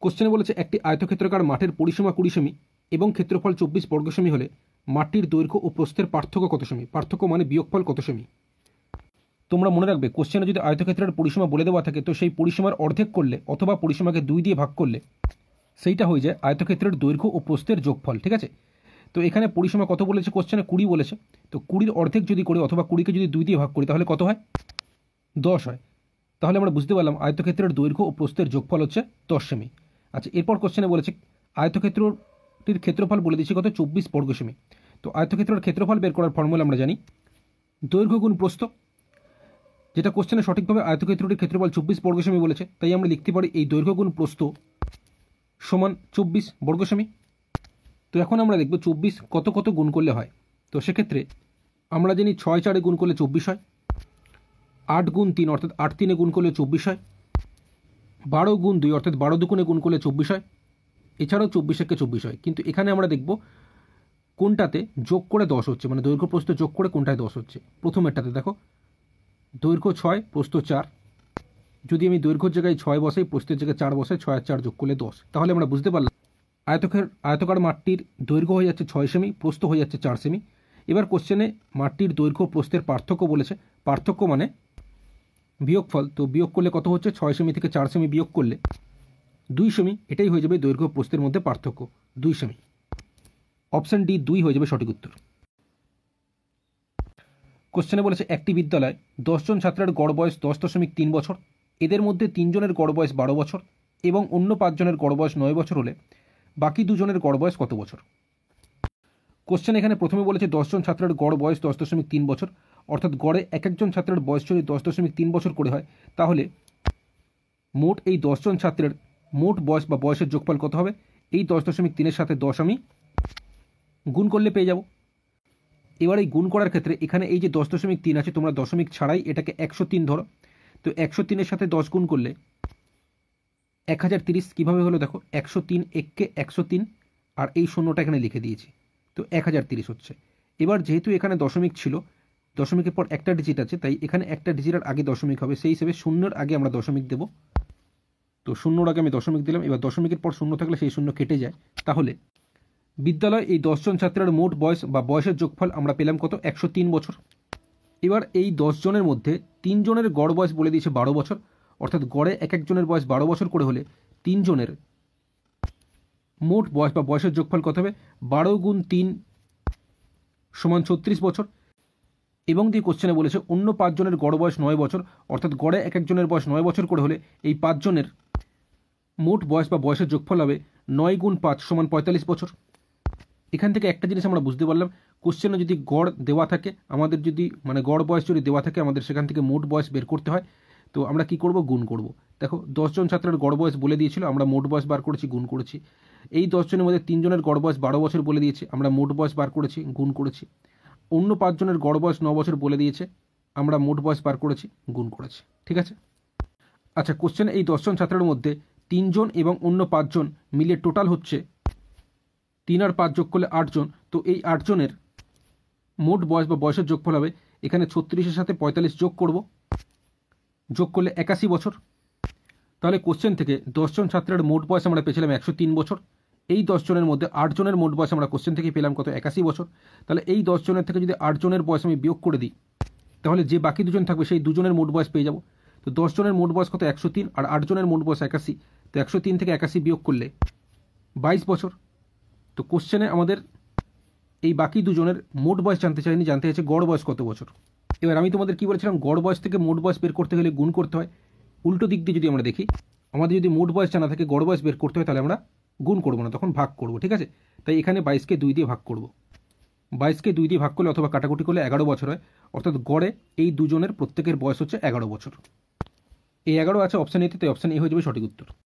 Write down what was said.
কোশ্চেনে বলেছে একটি আয়তক্ষেত্রাকার মাঠের পরিসীমা 20 সেমি এবং ক্ষেত্রফল 24 বর্গ সেমি হলে মাঠটির দৈর্ঘ্য ও প্রস্থের পার্থক্য কত সেমি? পার্থক্য মানে বিয়োগফল কত সেমি? তোমরা মনে রাখবে কোশ্চেনে যদি আয়তক্ষেত্রের পরিসীমা বলে দেওয়া থাকে তো সেই পরিসীমার অর্ধেক করলে অথবা পরিসীমাকে 2 দিয়ে ভাগ করলে সেইটা হয়ে যায় আয়তক্ষেত্রের দৈর্ঘ্য ও প্রস্থের যোগফল। ঠিক আছে, তো এখানে পরিসীমা কত বলেছে কোশ্চেনে? 20 বলেছে। তো 20-র অর্ধেক যদি করি অথবা 20-কে যদি 2 দিয়ে ভাগ করি তাহলে কত হয়? 10 হয়। তাহলে আমরা বুঝতে পারলাম আয়তক্ষেত্রের দৈর্ঘ্য ও প্রস্থের যোগফল হচ্ছে 10 সেমি। আচ্ছা, এরপর কোশ্চেনে বলেছে আয়তক্ষেত্রটির ক্ষেত্রফল বলে দিয়েছে কত? 24 বর্গ সেমি। তো আয়তক্ষেত্রের ক্ষেত্রফল বের করার ফর্মুলা আমরা জানি দৈর্ঘ্য গুণ প্রস্থ, যেটা কোশ্চেনে সঠিকভাবে আয়তক্ষেত্রটির ক্ষেত্রফল 24 বর্গ সেমি বলেছে, তাই আমরা লিখতে পারি এই দৈর্ঘ্য গুণ প্রস্থ সমান 24 বর্গ সেমি। তো এখন আমরা দেখব 24 কত কত গুণ করলে হয়। তো সেক্ষেত্রে আমরা জানি 6 4-এ গুণ করলে 24 হয়, 8 গুণ 3 অর্থাৎ 8 3-এ গুণ করলে 24 হয়, 12 গুণ 2 অর্থাৎ 12 2-গুণে গুণ করলে 24 হয়, এছাড়াও 24 একে 24 হয়। কিন্তু এখানে আমরা দেখব কোনটাতে যোগ করে 10 হচ্ছে, মানে দৈর্ঘ্য প্রস্থ যোগ করে কোনটায় 10 হচ্ছে। প্রথমেরটাতে দেখো দৈর্ঘ্য 6 প্রস্থ 4, যদি আমি দৈর্ঘ্যের জায়গায় 6 বসাই প্রস্থের জায়গায় 4 বসাই, 6 আর 4 যোগ করলে 10। তাহলে আমরা বুঝতে পারলাম আয়তকার মাঠটির দৈর্ঘ্য হয়ে যাচ্ছে 6 সেমি, প্রস্থ হয়ে যাচ্ছে 4 সেমি। এবার কোশ্চেনে মাঠটির দৈর্ঘ্য প্রস্থের পার্থক্য বলেছে, পার্থক্য মানে বিয়োগফল। তো বিয়োগ করলে কত হচ্ছে? 6 সেমি থেকে 4 সেমি বিয়োগ করলে 2 সেমি, এটাই হয়ে যাবে দৈর্ঘ্য প্রস্থের মধ্যে পার্থক্য, 2 সেমি। অপশন ডি 2 হয়ে যাবে সঠিক উত্তর। কোশ্চেনে বলেছে একটি বিদ্যালয় 10 জন ছাত্রের গড় বয়স 10.3 বছর, এদের মধ্যে 3 জনের গড় বয়স 12 বছর এবং অন্য 5 জনের গড় বয়স 9 বছর হলে বাকি 2 জনের গড় বয়স কত বছর? কোশ্চেন এখানে প্রথমে বলেছে 10 জন ছাত্রের গড় বয়স 10.3 বছর, অর্থাৎ গড়ে এক একজন ছাত্রের বয়স যদি 10.3 বছর করে হয় তাহলে মোট এই 10 জন ছাত্রের মোট বয়স বা বয়সের যোগফল কত হবে? এই 10.3-এর সাথে 10 আমি গুণ করলে পেয়ে যাব। এবার এই গুণ করার ক্ষেত্রে এখানে এই যে 10.3 আছে, তোমরা দশমিক ছাড়াই এটাকে 103 ধরো। তো 103-এর সাথে 10 গুণ করলে 1030 কীভাবে হলো দেখো, 103 এককে 103 আর এই শূন্যটা এখানে লিখে দিয়েছি, তো 1030 হচ্ছে। এবার যেহেতু এখানে দশমিক ছিল, দশমিকের পর একটা ডিজিট আছে, তাই এখানে একটা ডিজিটের আগে দশমিক হবে, সেই হিসেবে শূন্যের আগে আমরা দশমিক দেব। তো শূন্যর আগে আমি দশমিক দিলাম। এবার দশমিকের পর শূন্য থাকলে সেই শূন্য কেটে যায়। তাহলে বিদ্যালয় এই 10 জন ছাত্রের মোট বয়স বা বয়সের যোগফল আমরা পেলাম কত? 103 বছর। এবার এই 10 জনের মধ্যে 3 জনের গড় বয়স বলে দিয়েছে 12 বছর, অর্থাৎ গড়ে এক একজনের বয়স 12 বছর করে হলে 3 জনের মোট বয়স বা বয়সের যোগফল কত হবে? 12 গুণ 3 সমান 36 বছর। এবং দিয়ে কোশ্চেনে বলেছে অন্য 5 জনের গড় বয়স 9 বছর, অর্থাৎ গড়ে এক একজনের বয়স 9 বছর করে হলে এই 5 জনের মোট বয়স বা বয়সের যোগফল হবে 9 গুণ 5 সমান 45 বছর। এখান থেকে একটা জিনিস আমরা বুঝতে পারলাম, কোশ্চেনে যদি গড় দেওয়া থাকে, আমাদের যদি মানে গড় বয়স যদি দেওয়া থাকে, আমাদের সেখান থেকে মোট বয়স বের করতে হয়। তো আমরা কি করব? গুণ করব। দেখো 10 জন ছাত্রের গড় বয়স বলে দিয়েছিল, আমরা মোট বয়স বার করেছি, গুণ করেছি। এই 10 জনের মধ্যে 3 জনের গড় বয়স 12 বছর বলে দিয়েছে, আমরা মোট বয়স বার করেছি, গুণ করেছি। অন্য 5 জনের গড় বয়স 9 বছর বলে দিয়েছে, আমরা মোট বয়স বার করেছি, গুণ করেছি। ঠিক আছে। আচ্ছা, কোশ্চেনে এই 10 জন ছাত্রের মধ্যে 3 জন এবং অন্য 5 জন মিলে টোটাল হচ্ছে 3 আর 5 যোগ করলে 8 জন। তো এই 8 জনের মোট বয়স বা বয়সের যোগফল হবে, এখানে 36-এর সাথে 45 যোগ করব, যোগ করলে 81 বছর। তাহলে কোশ্চেন থেকে 10 জন ছাত্রের মোট বয়স আমরা পেয়েছিলাম 103 বছর। এই 10 জনের মধ্যে 8 জনের মোট বয়স আমরা কোশ্চেন থেকে পেলাম কত? 81 বছর। তাহলে এই 10 জনের থেকে যদি 8 জনের বয়স আমি বিয়োগ করে দিই, তাহলে যে বাকি 2 জন থাকবে সেই 2 জনের মোট বয়স পেয়ে যাব। তো 10 জনের মোট বয়স কত? 103, আর 8 জনের মোট বয়স 81। তো 103 থেকে 81 বিয়োগ করলে 22 বছর। তো কোশ্চেনে আমাদের এই বাকি 2 জনের মোট বয়স জানতে চাইনি, জানতে চাইছে গড় বয়স কত বছর। এবার আমি তোমাদের কি বলেছিলাম, গড় বয়স থেকে মোট বয়স বের করতে হলে গুণ করতে হয়। উল্টো দিক দিয়ে যদি আমরা দেখি, আমাদের যদি মোট বয়স জানা থাকে, গড় বয়স বের করতে হয়, তাহলে আমরা গুণ করব না, তখন ভাগ করব। ঠিক আছে। তাই এখানে 22-কে 2 দিয়ে ভাগ করব। 22-কে 2 দিয়ে ভাগ করলে অথবা কাটাকুটি করলে 11 বছর হয়, অর্থাৎ গড়ে এই 2 জনের প্রত্যেকের বয়স হচ্ছে 11 বছর। এই 11 আছে অপশান এতে, তাই অপশান এ হয়ে যাবে সঠিক উত্তর।